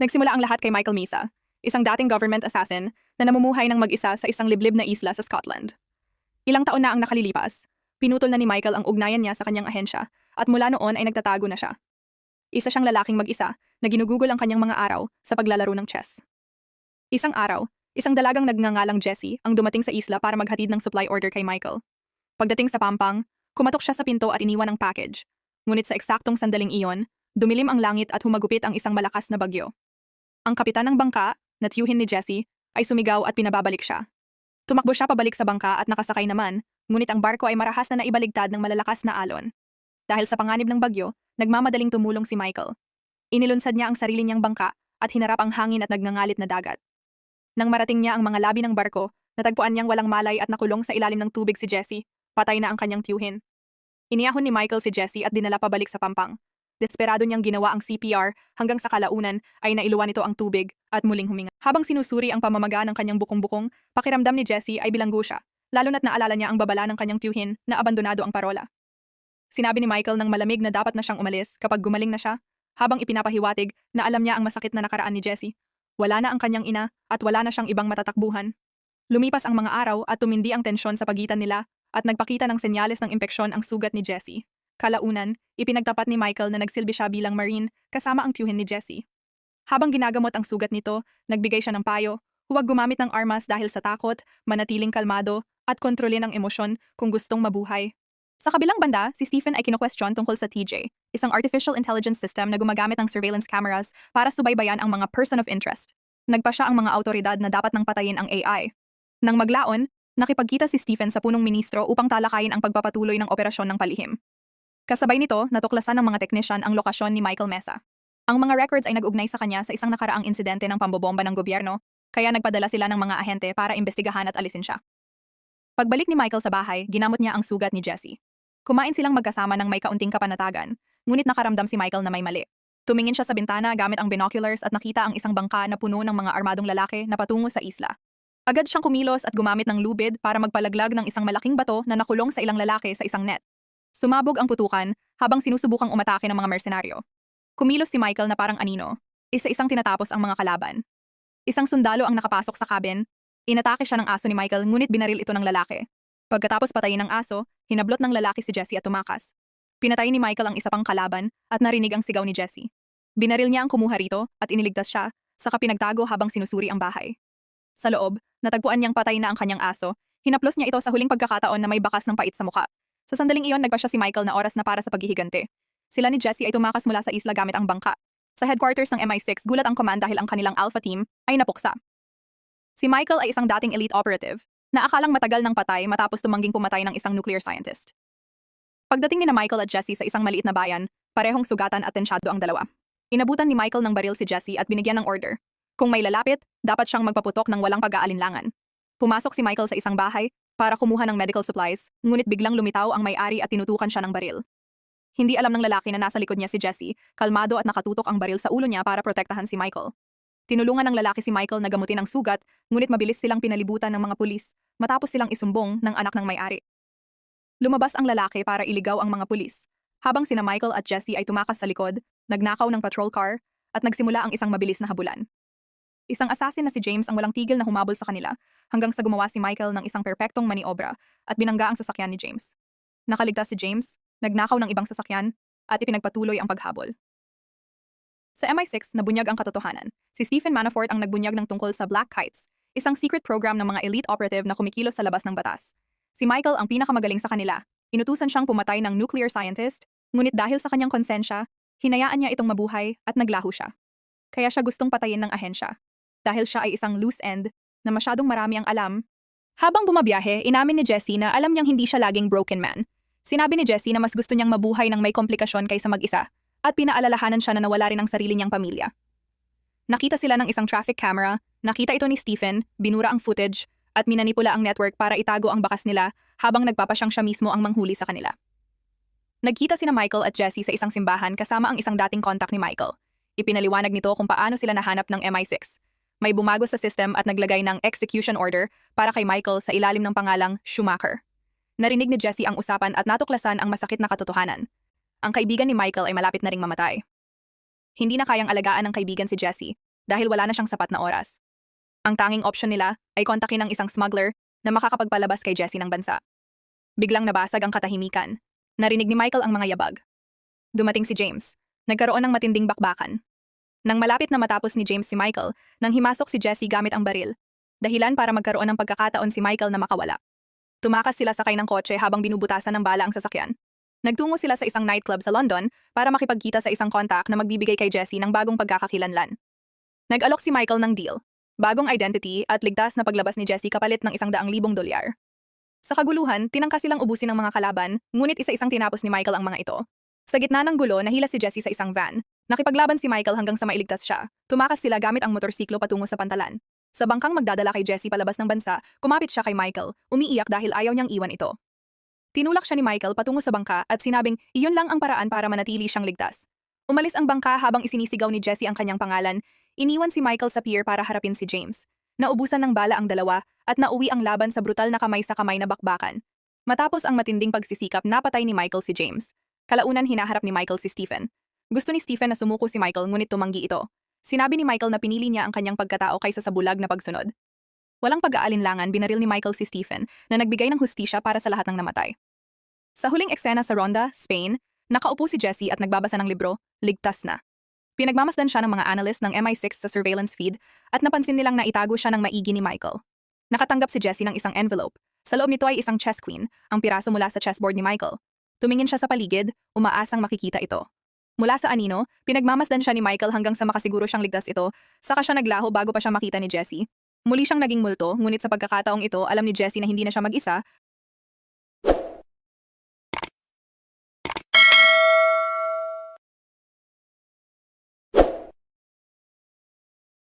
Nagsimula ang lahat kay Michael Mesa, isang dating government assassin na namumuhay ng mag-isa sa isang liblib na isla sa Scotland. Ilang taon na ang nakalilipas, pinutol na ni Michael ang ugnayan niya sa kanyang ahensya at mula noon ay nagtatago na siya. Isa siyang lalaking mag-isa na ginugugol ang kanyang mga araw sa paglalaro ng chess. Isang araw, isang dalagang nagngangalang Jessie ang dumating sa isla para maghatid ng supply order kay Michael. Pagdating sa pampang, kumatok siya sa pinto at iniwan ang package. Ngunit sa eksaktong sandaling iyon, dumilim ang langit at humagupit ang isang malakas na bagyo. Ang kapitan ng bangka, na tiyuhin ni Jessie, ay sumigaw at pinababalik siya. Tumakbo siya pabalik sa bangka at nakasakay naman, ngunit ang barko ay marahas na naibaligtad ng malalakas na alon. Dahil sa panganib ng bagyo, nagmamadaling tumulong si Michael. Inilunsad niya ang sarili niyang bangka at hinarap ang hangin at nagngangalit na dagat. Nang marating niya ang mga labi ng barko, natagpuan niyang walang malay at nakulong sa ilalim ng tubig si Jessie, patay na ang kanyang tiyuhin. Iniyahon ni Michael si Jessie at dinala pabalik sa pampang. Desperado niyang ginawa ang CPR hanggang sa kalaunan ay nailuwan nito ang tubig at muling huminga. Habang sinusuri ang pamamaga ng kanyang bukong-bukong, pakiramdam ni Jessie ay bilanggo siya, lalo na't naalala niya ang babala ng kanyang tiyuhin na abandonado ang parola. Sinabi ni Michael ng malamig na dapat na siyang umalis kapag gumaling na siya, habang ipinapahiwatig na alam niya ang masakit na nakaraan ni Jessie. Wala na ang kanyang ina at wala na siyang ibang matatakbuhan. Lumipas ang mga araw at tumindi ang tensyon sa pagitan nila at nagpakita ng senyales ng impeksyon ang sugat ni Jessie. Kalaunan, ipinagtapat ni Michael na nagsilbi siya bilang Marine kasama ang tiyuhin ni Jessie. Habang ginagamot ang sugat nito, nagbigay siya ng payo, huwag gumamit ng armas dahil sa takot, manatiling kalmado, at kontrolin ang emosyon kung gustong mabuhay. Sa kabilang banda, si Stephen ay kino-question tungkol sa TJ, isang artificial intelligence system na gumagamit ng surveillance cameras para subaybayan ang mga person of interest. Nagpa siya ang mga autoridad na dapat nang patayin ang AI. Nang maglaon, nakipagkita si Stephen sa punong ministro upang talakayin ang pagpapatuloy ng operasyon ng palihim. Kasabay nito, natuklasan ng mga teknisyan ang lokasyon ni Michael Mesa. Ang mga records ay nag-ugnay sa kanya sa isang nakaraang insidente ng pambobomba ng gobyerno, kaya nagpadala sila ng mga ahente para imbestigahan at alisin siya. Pagbalik ni Michael sa bahay, ginamot niya ang sugat ni Jessie. Kumain silang magkasama ng may kaunting kapanatagan, ngunit nakaramdam si Michael na may mali. Tumingin siya sa bintana gamit ang binoculars at nakita ang isang bangka na puno ng mga armadong lalaki na patungo sa isla. Agad siyang kumilos at gumamit ng lubid para magpalaglag ng isang malaking bato na nakulong sa ilang lalaki sa isang net. Sumabog ang putukan habang sinusubukang umatake ng mga mersenaryo. Kumilos si Michael na parang anino, isa-isang tinatapos ang mga kalaban. Isang sundalo ang nakapasok sa cabin, inatake siya ng aso ni Michael ngunit binaril ito ng lalaki. Pagkatapos patayin ng aso, hinablot ng lalaki si Jessie at tumakas. Pinatay ni Michael ang isa pang kalaban at narinig ang sigaw ni Jessie. Binaril niya ang kumuha rito at iniligtas siya, saka pinagtago habang sinusuri ang bahay. Sa loob, natagpuan niyang patay na ang kanyang aso, hinaplos niya ito sa huling pagkakataon na may bakas ng pait sa mukha. Sa sandaling iyon, nagpa siya si Michael na oras na para sa paghihigante. Sila ni Jessie ay tumakas mula sa isla gamit ang bangka. Sa headquarters ng MI6, gulat ang command dahil ang kanilang alpha team ay napuksa. Si Michael ay isang dating elite operative na akalang matagal ng patay matapos tumangging pumatay ng isang nuclear scientist. Pagdating ni na Michael at Jessie sa isang maliit na bayan, parehong sugatan at tensyado ang dalawa. Inabutan ni Michael ng baril si Jessie at binigyan ng order. Kung may lalapit, dapat siyang magpaputok ng walang pag-aalinlangan. Pumasok si Michael sa isang bahay para kumuha ng medical supplies, ngunit biglang lumitaw ang may-ari at tinutukan siya ng baril. Hindi alam ng lalaki na nasa likod niya si Jessie, kalmado at nakatutok ang baril sa ulo niya para protektahan si Michael. Tinulungan ng lalaki si Michael na gamutin ang sugat, ngunit mabilis silang pinalibutan ng mga pulis matapos silang isumbong ng anak ng may-ari. Lumabas ang lalaki para iligaw ang mga pulis. Habang sina Michael at Jessie ay tumakas sa likod, nagnakaw ng patrol car, at nagsimula ang isang mabilis na habulan. Isang assassin na si James ang walang tigil na humabol sa kanila, hanggang sa gumawa si Michael ng isang perpektong maniobra at binangga ang sasakyan ni James. Nakaligtas si James, nagnakaw ng ibang sasakyan, at ipinagpatuloy ang paghabol. Sa MI6, nabunyag ang katotohanan. Si Stephen Manafort ang nagbunyag ng tungkol sa Black Kites, isang secret program ng mga elite operative na kumikilos sa labas ng batas. Si Michael ang pinakamagaling sa kanila. Inutusan siyang pumatay ng nuclear scientist, ngunit dahil sa kanyang konsensya, hinayaan niya itong mabuhay at naglaho siya. Kaya siya gustong patayin ng ahensya. Dahil siya ay isang loose end na masyadong marami ang alam. Habang bumabiyahe, inamin ni Jessie na alam niyang hindi siya laging broken man. Sinabi ni Jessie na mas gusto niyang mabuhay ng may komplikasyon kaysa mag-isa, at pinaalalahanan siya na nawala rin ang sarili niyang pamilya. Nakita sila ng isang traffic camera, nakita ito ni Stephen, binura ang footage, at minanipula ang network para itago ang bakas nila habang nagpapasyang siya mismo ang manghuli sa kanila. Nagkita sina Michael at Jessie sa isang simbahan kasama ang isang dating kontak ni Michael. Ipinaliwanag nito kung paano sila nahanap ng MI6. May bumago sa system at naglagay ng execution order para kay Michael sa ilalim ng pangalang Schumacher. Narinig ni Jessie ang usapan at natuklasan ang masakit na katotohanan. Ang kaibigan ni Michael ay malapit na ring mamatay. Hindi na kayang alagaan ng kaibigan si Jessie, dahil wala na siyang sapat na oras. Ang tanging opsyon nila ay kontakin ng isang smuggler na makakapagpalabas kay Jessie ng bansa. Biglang nabasag ang katahimikan. Narinig ni Michael ang mga yabag. Dumating si James. Nagkaroon ng matinding bakbakan. Nang malapit na matapos ni James si Michael, nang himasok si Jessie gamit ang baril. Dahilan para magkaroon ng pagkakataon si Michael na makawala. Tumakas sila sakay ng kotse habang binubutasan ng bala ang sasakyan. Nagtungo sila sa isang nightclub sa London para makipagkita sa isang kontak na magbibigay kay Jessie ng bagong pagkakakilanlan. Nag-alok si Michael ng deal, bagong identity at ligtas na paglabas ni Jessie kapalit ng $100,000. Sa kaguluhan, tinangka silang ubusin ng mga kalaban, ngunit isa-isang tinapos ni Michael ang mga ito. Sa gitna ng gulo, nahila si Jessie sa isang van. Nakipaglaban si Michael hanggang sa mailigtas siya. Tumakas sila gamit ang motorsiklo patungo sa pantalan. Sa bangkang magdadala kay Jessie palabas ng bansa, kumapit siya kay Michael, umiiyak dahil ayaw niyang iwan ito. Tinulak siya ni Michael patungo sa bangka at sinabing iyon lang ang paraan para manatili siyang ligtas. Umalis ang bangka habang isinisigaw ni Jessie ang kanyang pangalan. Iniwan si Michael sa pier para harapin si James. Naubusan ng bala ang dalawa at nauwi ang laban sa brutal na kamay sa kamay na bakbakan. Matapos ang matinding pagsisikap, napatay ni Michael si James. Kalaunan hinaharap ni Michael si Stephen. Gusto ni Stephen na sumuko si Michael ngunit tumanggi ito. Sinabi ni Michael na pinili niya ang kanyang pagkatao kaysa sa bulag na pagsunod. Walang pag-aalinlangan, binaril ni Michael si Stephen na nagbigay ng hustisya para sa lahat ng namatay. Sa huling eksena sa Ronda, Spain, nakaupo si Jessie at nagbabasa ng libro, Ligtas Na. Pinagmamasdan siya ng mga analyst ng MI6 sa surveillance feed at napansin nilang naitago siya ng maigi ni Michael. Nakatanggap si Jessie ng isang envelope. Sa loob nito ay isang chess queen, ang piraso mula sa chessboard ni Michael. Tumingin siya sa paligid, umaasang makikita ito. Mula sa anino, pinagmamasdan siya ni Michael hanggang sa makasiguro siyang ligtas ito, saka siya naglaho bago pa siya makita ni Jessie. Muli siyang naging multo, ngunit sa pagkakataong ito, alam ni Jessie na hindi na siya mag-isa